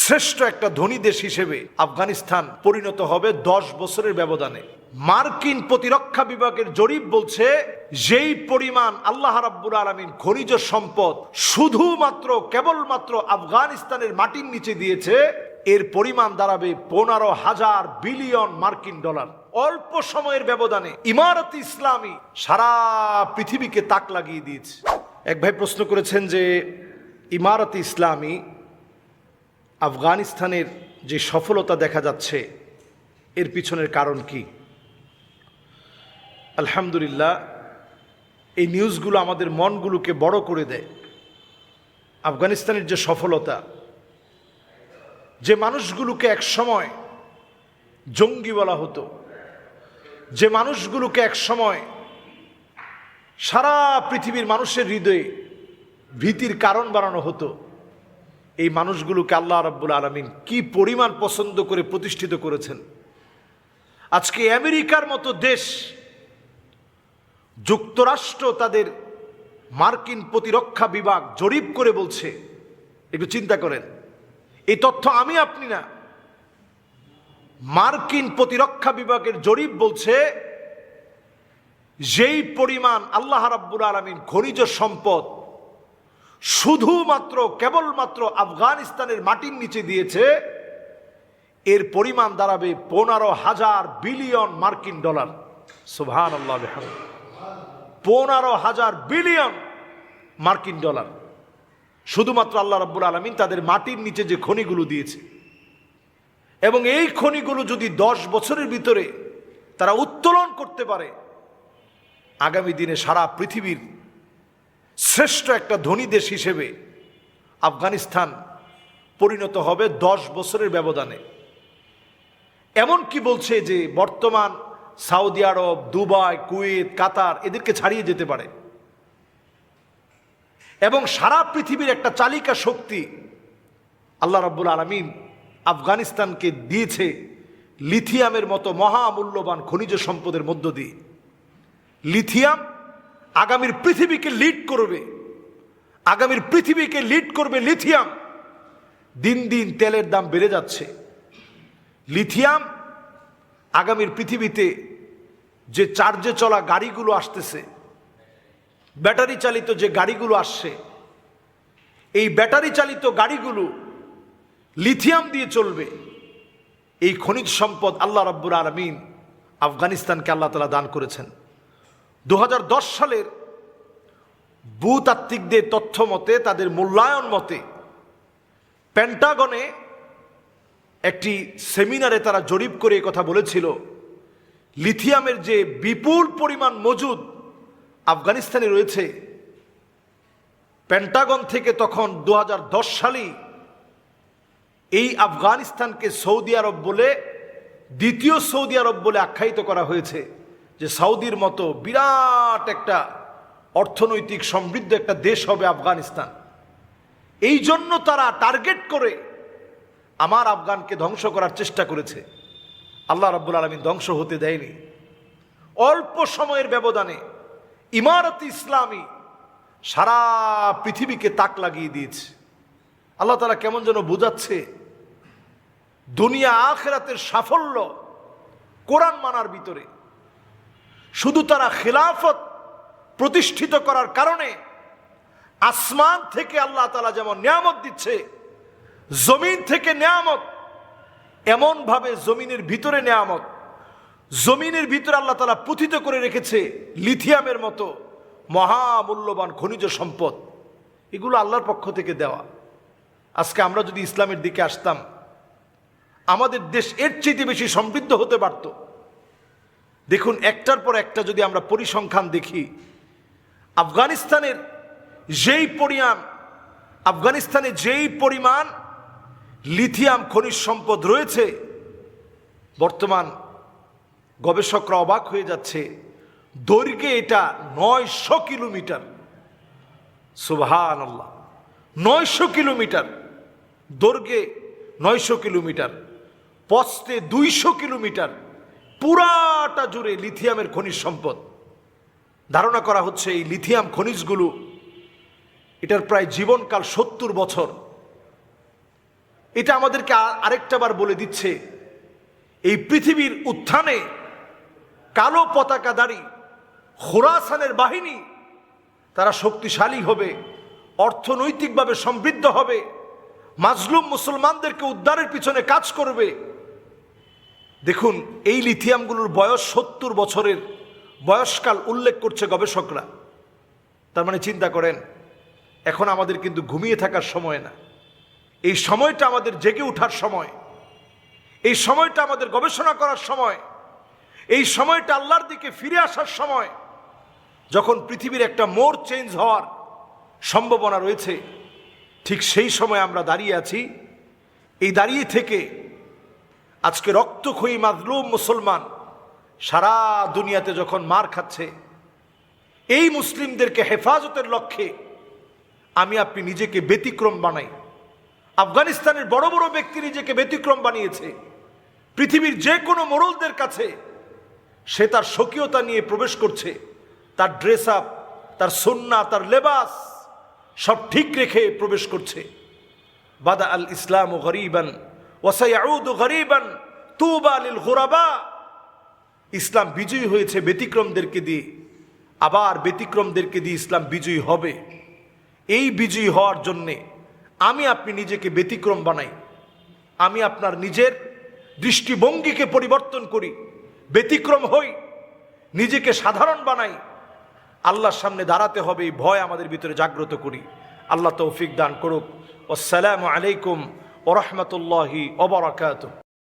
শ্রেষ্ঠ একটা ধনী দেশ হিসেবে আফগানিস্তান পরিণত হবে 10 বছরের ব্যবধানে। মার্কিন প্রতিরক্ষা বিভাগের জরিপ বলছে যেই পরিমাণ আল্লাহ রাব্বুল আলামিন খনিজ সম্পদ শুধুমাত্র কেবলমাত্র আফগানিস্তানের মাটির নিচে দিয়েছে, এর পরিমাণ দাঁড়াবে 15,000 বিলিয়ন মার্কিন ডলার। অল্প সময়ের ব্যবধানে ইমারত ইসলামী সারা পৃথিবীকে তাক লাগিয়ে দিয়েছে। এক ভাই প্রশ্ন করেছেন যে ইমারত ইসলামী আফগানিস্তানের যে সফলতা দেখা যাচ্ছে এর পিছনের কারণ কি? আলহামদুলিল্লাহ, এই নিউজগুলো আমাদের মনগুলোকে বড় করে দেয়। আফগানিস্তানের যে সফলতা, যে মানুষগুলোকে এক সময় জঙ্গি বলা হতো, যে মানুষগুলোকে এক সময় সারা পৃথিবীর মানুষের হৃদয়ে ভীতির কারণ বানানো হতো, এই মানুষগুলোকে আল্লাহ রাব্বুল আলামিন কি পরিমাণ পছন্দ করে প্রতিষ্ঠিত করেছেন। আজকে আমেরিকার মতো দেশ, যুক্তরাষ্ট্র তাদের মার্কিন প্রতিরক্ষা বিভাগ জরিপ করে বলছে, একটু চিন্তা করেন, এই তথ্য আমি আপনি না, মার্কিন প্রতিরক্ষা বিভাগের জরিপ বলছে যেই পরিমাণ আল্লাহ রাব্বুল আলামিন খনিজ সম্পদ শুধুমাত্র কেবলমাত্র আফগানিস্তানের মাটির নিচে দিয়েছে, এর পরিমাণ দাঁড়াবে 15,000 বিলিয়ন মার্কিন ডলার। সুবহানাল্লাহ, 15,000 বিলিয়ন মার্কিন ডলার শুধুমাত্র আল্লাহ রাব্বুল আলামিন তাদের মাটির নিচে যে খনিগুলো দিয়েছে। এবং এই খনিগুলো যদি 10 বছরের ভিতরে তারা উত্তোলন করতে পারে, আগামী দিনে সারা পৃথিবীর শ্রেষ্ঠ একটা ধনী দেশ হিসেবে আফগানিস্তান পরিণত হবে 10 বছরের ব্যবধানে। এমন কি বলছে যে বর্তমান সৌদি আরব, দুবাই, কুয়েত, কাতার এদেরকে ছাড়িয়ে যেতে পারে। এবং সারা পৃথিবীর একটা চালিকা শক্তি আল্লাহ রাব্বুল আলামিন আফগানিস্তানকে দিয়েছে লিথিয়ামের মতো মহামূল্যবান খনিজ সম্পদের মধ্য দিয়ে। লিথিয়াম আগামীর পৃথিবীকে লিড করবে, আগামীর পৃথিবীকে লিড করবে লিথিয়াম। দিন দিন তেলের দাম বেড়ে যাচ্ছে। লিথিয়াম আগামীর পৃথিবীতে যে চার্জে চলা গাড়িগুলো আসতেছে, ব্যাটারি চালিত যে গাড়িগুলো আসছে, এই ব্যাটারি চালিত গাড়িগুলো লিথিয়াম দিয়ে চলবে। এই খনিজ সম্পদ আল্লাহ রাব্বুল আলামিন আফগানিস্তানকে আল্লাহ তাআলা দান করেছেন। 2010 সালের ভূতাত্ত্বিকদের তথ্য মতে, তাদের মূল্যায়ন মতে, পেন্টাগনে একটি সেমিনারে তারা জরিপ করে কথা বলেছিল, লিথিয়ামের যে বিপুল পরিমাণ মজুদ আফগানিস্তানে রয়েছে, পেন্টাগন থেকে তখন 2010 সালেই এই আফগানিস্তানকে সৌদি আরব বলে, দ্বিতীয় সৌদি আরব বলে আখ্যায়িত করা হয়েছে, যে সৌদির মতো বিরাট একটা অর্থনৈতিক সমৃদ্ধ একটা দেশ হবে আফগানিস্তান। এই জন্য তারা টার্গেট করে আমার আফগানকে ধ্বংস করার চেষ্টা করেছে। আল্লাহ রাব্বুল আলামিন ধ্বংস হতে দেয়নি। অল্প সময়ের ব্যবধানে ইমারত ইসলামী সারা পৃথিবীকে তাক লাগিয়ে দিয়েছে। আল্লাহ তাআলা কেমন যেন বোঝাচ্ছে, দুনিয়া আখিরাতের সাফল্য কোরআন মানার ভিতরে। শুধু তারা খিলাফত প্রতিষ্ঠিত করার কারণে আসমান থেকে আল্লাহ তাআলা যেমন নিয়ামত দিচ্ছে, জমিন থেকে নিয়ামত, এমনভাবে জমিনের ভিতরে নিয়ামত, জমিনের ভিতরে আল্লাহ তাআলা পুঁথিত করে রেখেছে লিথিয়ামের মতো মহামূল্যবান খনিজ সম্পদ। এগুলো আল্লাহর পক্ষ থেকে দেওয়া। আজকে আমরা যদি ইসলামের দিকে আসতাম, আমাদের দেশ এর চেয়ে বেশি সমৃদ্ধ হতে পারত। দেখুন, একটার পর একটা যদি আমরা পরিসংখ্যান দেখি, আফগানিস্তানে যেই পরিমাণ লিথিয়াম খনিজ সম্পদ রয়েছে, বর্তমান গবেষকরা অবাক হয়ে যাচ্ছে, দৈর্ঘ্যে এটা 900 কিলোমিটার। সুবহানাল্লাহ, 900 কিলোমিটার দৈর্ঘ্যে, 900 কিলোমিটার, প্রস্থে 200 কিলোমিটার, পুরাটা জুড়ে লিথিয়ামের খনিজ সম্পদ। ধারণা করা হচ্ছে এই লিথিয়াম খনিজগুলো, এটার প্রায় জীবনকাল 70 বছর। এটা আমাদেরকে আরেকটা বার বলে দিচ্ছে এই পৃথিবীর উত্থানে কালো পতাকাধারী খোরাসানের বাহিনী তারা শক্তিশালী হবে, অর্থনৈতিকভাবে সমৃদ্ধ হবে, মাজলুম মুসলমানদেরকে উদ্ধারের পিছনে কাজ করবে। দেখুন, এই লিথিয়ামগুলোর বয়স 70 বছরের বয়সকাল উল্লেখ করছে গবেষকরা। তার মানে চিন্তা করেন, এখন আমাদের কিন্তু ঘুমিয়ে থাকার সময় না, এই সময়টা আমাদের জেগে ওঠার সময়, এই সময়টা আমাদের গবেষণা করার সময়, এই সময়টা আল্লাহর দিকে ফিরে আসার সময়, যখন পৃথিবীর একটা মোড় চেঞ্জ হওয়ার সম্ভাবনা রয়েছে। ঠিক সেই সময় আমরা দাঁড়িয়ে আছি। এই দাঁড়িয়ে থেকে আজকে রক্তক্ষয়ী মাজলুম মুসলমান সারা দুনিয়াতে যখন মার খাচ্ছে, এই মুসলিমদেরকে হেফাজতের লক্ষ্যে আমি আপনি নিজেকে ব্যতিক্রম বানাই। আফগানিস্তানের বড় বড় ব্যক্তি নিজেকে ব্যতিক্রম বানিয়েছে। পৃথিবীর যে কোনো মোড়লদের কাছে সে তার স্বকীয়তা নিয়ে প্রবেশ করছে, তার ড্রেস আপ, তার সুন্নাহ, তার লেবাস সব ঠিক রেখে প্রবেশ করছে। বাদা আল ইসলাম গরিবান ওয়া সায়াউদু গরিবান তুবা লিল গুরাবা। ইসলাম বিজয়ী হয়েছে ব্যতিক্রমদেরকে দিয়ে, আবার ব্যতিক্রমদেরকে দিয়ে ইসলাম বিজয়ী হবে। এই বিজয়ী হওয়ার জন্যে আমি আপনি নিজেকে ব্যতিক্রম বানাই, আমি আপনার নিজের দৃষ্টিভঙ্গিকে পরিবর্তন করি, ব্যতিক্রম হই, নিজেকে সাধারণ বানাই। আল্লাহর সামনে দাঁড়াতে হবে এই ভয় আমাদের ভিতরে জাগ্রত করি। আল্লাহ তৌফিক দান করুক। আসসালামু আলাইকুম ওয়া রাহমাতুল্লাহি ওয়া বারাকাতুহু।